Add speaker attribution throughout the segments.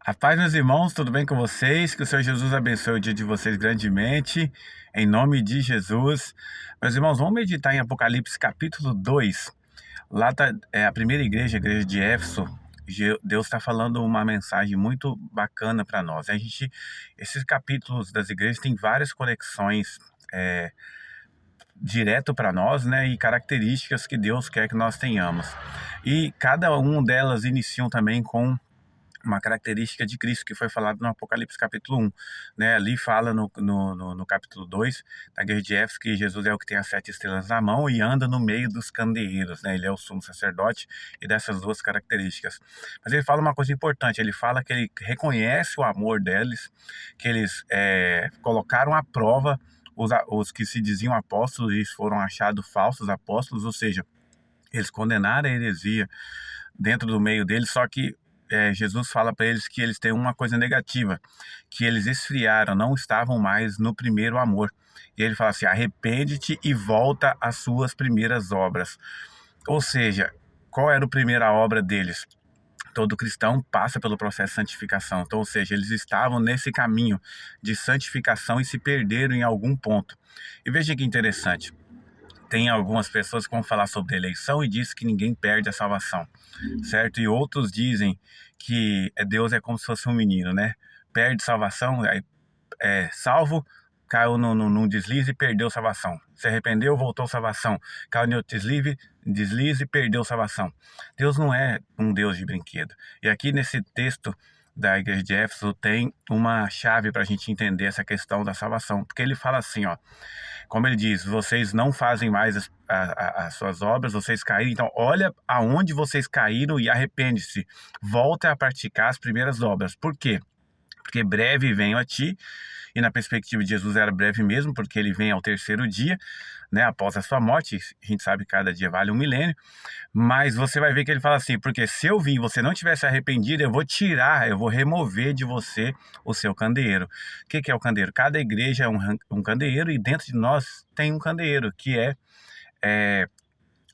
Speaker 1: A paz, meus irmãos, tudo bem com vocês? Que o Senhor Jesus abençoe o dia de vocês grandemente, em nome de Jesus. Meus irmãos, vamos meditar em Apocalipse capítulo 2. Lá tá, a primeira igreja, a igreja de Éfeso. Deus está falando uma mensagem muito bacana para nós. Esses capítulos das igrejas têm várias conexões direto para nós, né? E características que Deus quer que nós tenhamos. E cada um delas iniciam também com uma característica de Cristo que foi falado no Apocalipse capítulo 1, né? Ali fala no capítulo 2 da igreja de Éfeso que Jesus é o que tem as 7 estrelas na mão e anda no meio dos candeeiros, né? Ele é o sumo sacerdote e dessas duas características. Mas ele fala uma coisa importante, ele fala que ele reconhece o amor deles, que eles colocaram à prova os que se diziam apóstolos e foram achados falsos apóstolos, ou seja, eles condenaram a heresia dentro do meio deles, só que Jesus fala para eles que eles têm uma coisa negativa, que eles esfriaram, não estavam mais no primeiro amor. E ele fala assim: arrepende-te e volta às suas primeiras obras. Ou seja, qual era a primeira obra deles? Todo cristão passa pelo processo de santificação. Então, ou seja, eles estavam nesse caminho de santificação e se perderam em algum ponto. E veja que interessante. Tem algumas pessoas que vão falar sobre eleição e diz que ninguém perde a salvação, certo? E outros dizem que Deus é como se fosse um menino, né? Perde salvação, aí salvo, caiu num deslize e perdeu salvação. Se arrependeu, voltou salvação. Caiu no deslize e perdeu salvação. Deus não é um Deus de brinquedo. E aqui nesse texto da igreja de Éfeso tem uma chave para a gente entender essa questão da salvação. Porque ele fala assim, ó, como ele diz, vocês não fazem mais as suas obras, vocês caíram, então olha aonde vocês caíram e arrepende-se. Volta a praticar as primeiras obras. Por quê? Porque breve venho a ti, e na perspectiva de Jesus era breve mesmo, porque ele vem ao terceiro dia, né, após a sua morte. A gente sabe que cada dia vale um milênio, mas você vai ver que ele fala assim: porque se eu vim e você não tivesse arrependido, eu vou tirar, eu vou remover de você o seu candeeiro. O que é o candeeiro? Cada igreja é um candeeiro, e dentro de nós tem um candeeiro, que é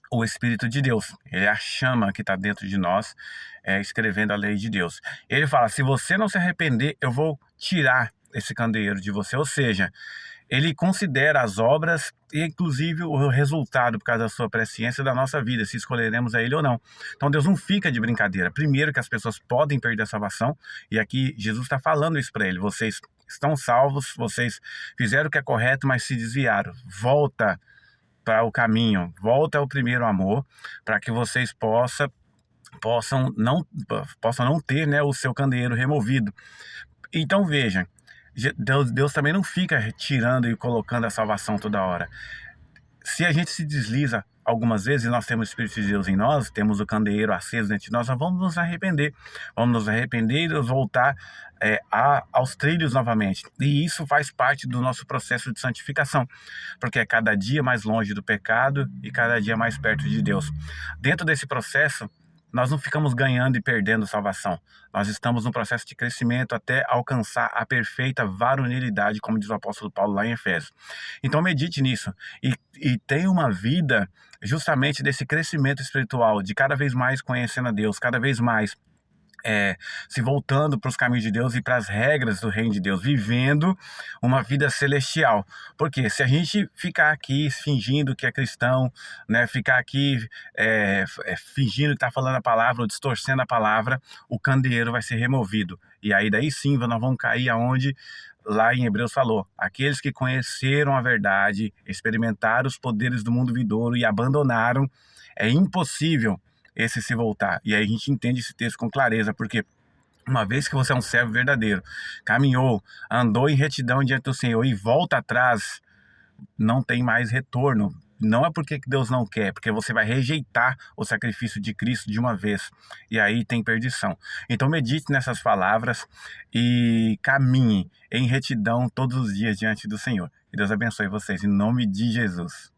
Speaker 1: o Espírito de Deus. Ele é a chama que está dentro de nós, escrevendo a lei de Deus. Ele fala: se você não se arrepender, eu vou tirar esse candeeiro de você. Ou seja, ele considera as obras e inclusive o resultado, por causa da sua presciência, da nossa vida, se escolheremos a ele ou não. Então Deus não fica de brincadeira. Primeiro, que as pessoas podem perder a salvação, e aqui Jesus está falando isso para ele: vocês estão salvos, vocês fizeram o que é correto, mas se desviaram. Volta para o caminho, volta ao primeiro amor, para que vocês possam não ter, né, o seu candeeiro removido. Então veja, Deus também não fica tirando e colocando a salvação toda hora. Se a gente se desliza algumas vezes, e nós temos o Espírito de Deus em nós, temos o candeeiro aceso dentro de nós, nós vamos nos arrepender. Vamos nos arrepender e voltar aos trilhos novamente. E isso faz parte do nosso processo de santificação, porque é cada dia mais longe do pecado e cada dia mais perto de Deus. Dentro desse processo, nós não ficamos ganhando e perdendo salvação. Nós estamos no processo de crescimento até alcançar a perfeita varonilidade, como diz o apóstolo Paulo lá em Efésios. Então medite nisso e tenha uma vida justamente desse crescimento espiritual, de cada vez mais conhecendo a Deus, cada vez mais se voltando para os caminhos de Deus e para as regras do reino de Deus, vivendo uma vida celestial. Porque se a gente ficar aqui fingindo que é cristão, né, ficar aqui fingindo que está falando a palavra ou distorcendo a palavra, o candeeiro vai ser removido. E aí daí sim nós vamos cair aonde lá em Hebreus falou: aqueles que conheceram a verdade, experimentaram os poderes do mundo vindouro e abandonaram, é impossível esse se voltar. E aí a gente entende esse texto com clareza, porque uma vez que você é um servo verdadeiro, caminhou, andou em retidão diante do Senhor e volta atrás, não tem mais retorno. Não é porque Deus não quer, porque você vai rejeitar o sacrifício de Cristo de uma vez, e aí tem perdição. Então medite nessas palavras e caminhe em retidão todos os dias diante do Senhor. Que Deus abençoe vocês, em nome de Jesus.